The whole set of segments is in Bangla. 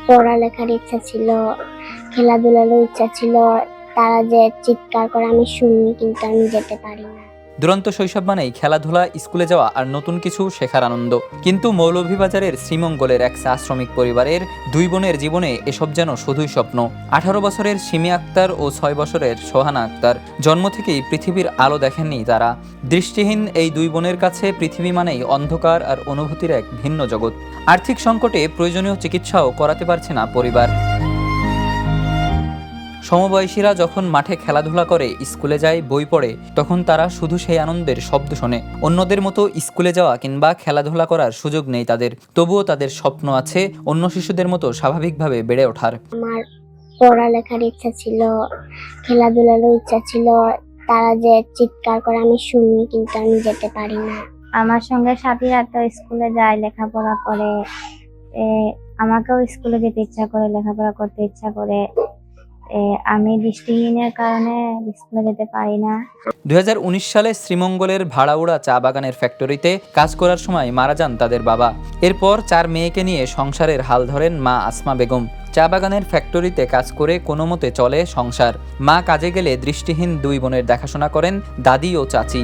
পড়ালেখার ইচ্ছা ছিল, খেলাধুলারও ইচ্ছা ছিল। তারা যে চিৎকার করে আমি শুনি, কিন্তু আমি যেতে পারি না। দুরন্ত শৈশব মানেই খেলাধুলা, স্কুলে যাওয়া আর নতুন কিছু শেখার আনন্দ। কিন্তু মৌলভীবাজারের শ্রীমঙ্গলের এক চা শ্রমিক পরিবারের দুই বোনের জীবনে এসব যেন শুধুই স্বপ্ন। 18 বছরের সিমি আক্তার ও 6 বছরের সোহানা আক্তার জন্ম থেকেই পৃথিবীর আলো দেখেননি তারা। দৃষ্টিহীন এই দুই বোনের কাছে পৃথিবী মানেই অন্ধকার আর অনুভূতির এক ভিন্ন জগৎ। আর্থিক সংকটে প্রয়োজনীয় চিকিৎসাও করাতে পারছে না পরিবার। সমবয়সীরা যখন মাঠে খেলাধুলা করে, স্কুলে যায়, বই পড়ে, তখন তারা শুধু সেই আনন্দের শব্দ শোনে। অন্যদের মতো স্কুলে যাওয়া কিংবা খেলাধুলা করার সুযোগ নেই তাদের। তবুও তাদের স্বপ্ন আছে অন্য শিশুদের মতো স্বাভাবিকভাবে বেড়ে ওঠার। আমার পড়ালেখার ইচ্ছা ছিল, খেলাধুলারও ইচ্ছা ছিল। তারা যে চিৎকার করে আমি শুনি, কিন্তু আমি যেতে পারি না। আমার সঙ্গে সাথীরা তো স্কুলে যায়, লেখাপড়া করে। আমাকেও স্কুলে যেতে ইচ্ছা করে, লেখাপড়া করতে ইচ্ছা করে। আমি দৃষ্টিহীনের কারণে স্কুলে যেতে পারি না। 2019 সালে শ্রীমঙ্গলের ভাড়াউড়া চা বাগানের ফ্যাক্টরিতে কাজ করার সময় মারা যান তাদের বাবা। এরপর 4 মেয়েকে নিয়ে সংসারের হাল ধরেন মা আসমা বেগম। চা বাগানের ফ্যাক্টরিতে কাজ করে কোনো মতে চলে সংসার। মা কাজে গেলে দৃষ্টিহীন দুই বোনের দেখাশোনা করেন দাদি ও চাচি।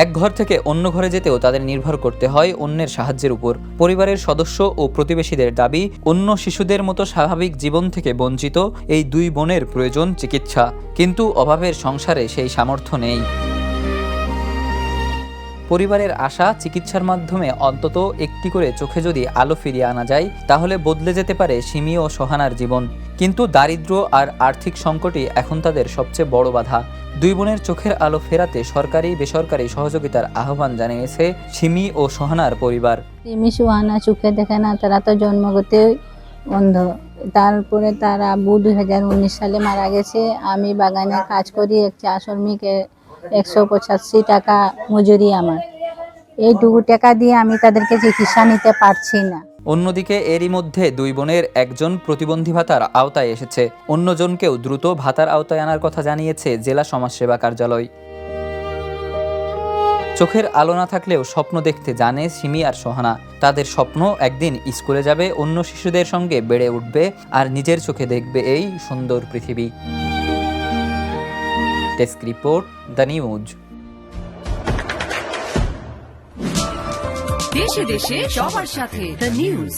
এক ঘর থেকে অন্য ঘরে যেতেও তাদের নির্ভর করতে হয় অন্যের সাহায্যের উপর। পরিবারের সদস্য ও প্রতিবেশীদের দাবি, অন্য শিশুদের মতো স্বাভাবিক জীবন থেকে বঞ্চিত এই দুই বোনের প্রয়োজন চিকিৎসা। কিন্তু অভাবের সংসারে সেই সামর্থ্য নেই। পরিবারের আশা, চিকিৎসার মাধ্যমে অন্তত একটি করে চোখে যদি আলো ফিরিয়ে আনা যায়, তাহলে বদলে যেতে পারে সিমি ও সোহানার জীবন। কিন্তু দারিদ্র্য আর আর্থিক সংকটই এখন তাদের সবচেয়ে বড় বাধা। দুই বোনের চোখের আলো ফেরাতে সরকারি বেসরকারি সহযোগিতার আহ্বান জানিয়েছে সিমি ও সোহানার পরিবার। সিমি সোহানা চোখে দেখে না, তারা তো জন্মগতই অন্ধ। তারপরে তার আব্বু 2019 সালে মারা গেছে। আমি বাগানে কাজ করি, এক চা শ্রমিকের 185 টাকা মজুরি আমার। এইটুকু টাকা দিয়ে আমি তাদেরকে চিকিৎসা নিতে পারছি না। অন্যদিকে এরই মধ্যে দুই বোনের একজন প্রতিবন্ধী ভাতার আওতায় এসেছে, অন্যজনকেও দ্রুত ভাতার আওতায় আনার কথা জানিয়েছে জেলা সমাজসেবা কার্যালয়। চোখের আলো না থাকলেও স্বপ্ন দেখতে জানে সিমি আর সোহানা। তাদের স্বপ্ন একদিন স্কুলে যাবে, অন্য শিশুদের সঙ্গে বেড়ে উঠবে আর নিজের চোখে দেখবে এই সুন্দর পৃথিবী। Desk report, the news. দেশে দেশে সবার সাথে দ্য নিউজ।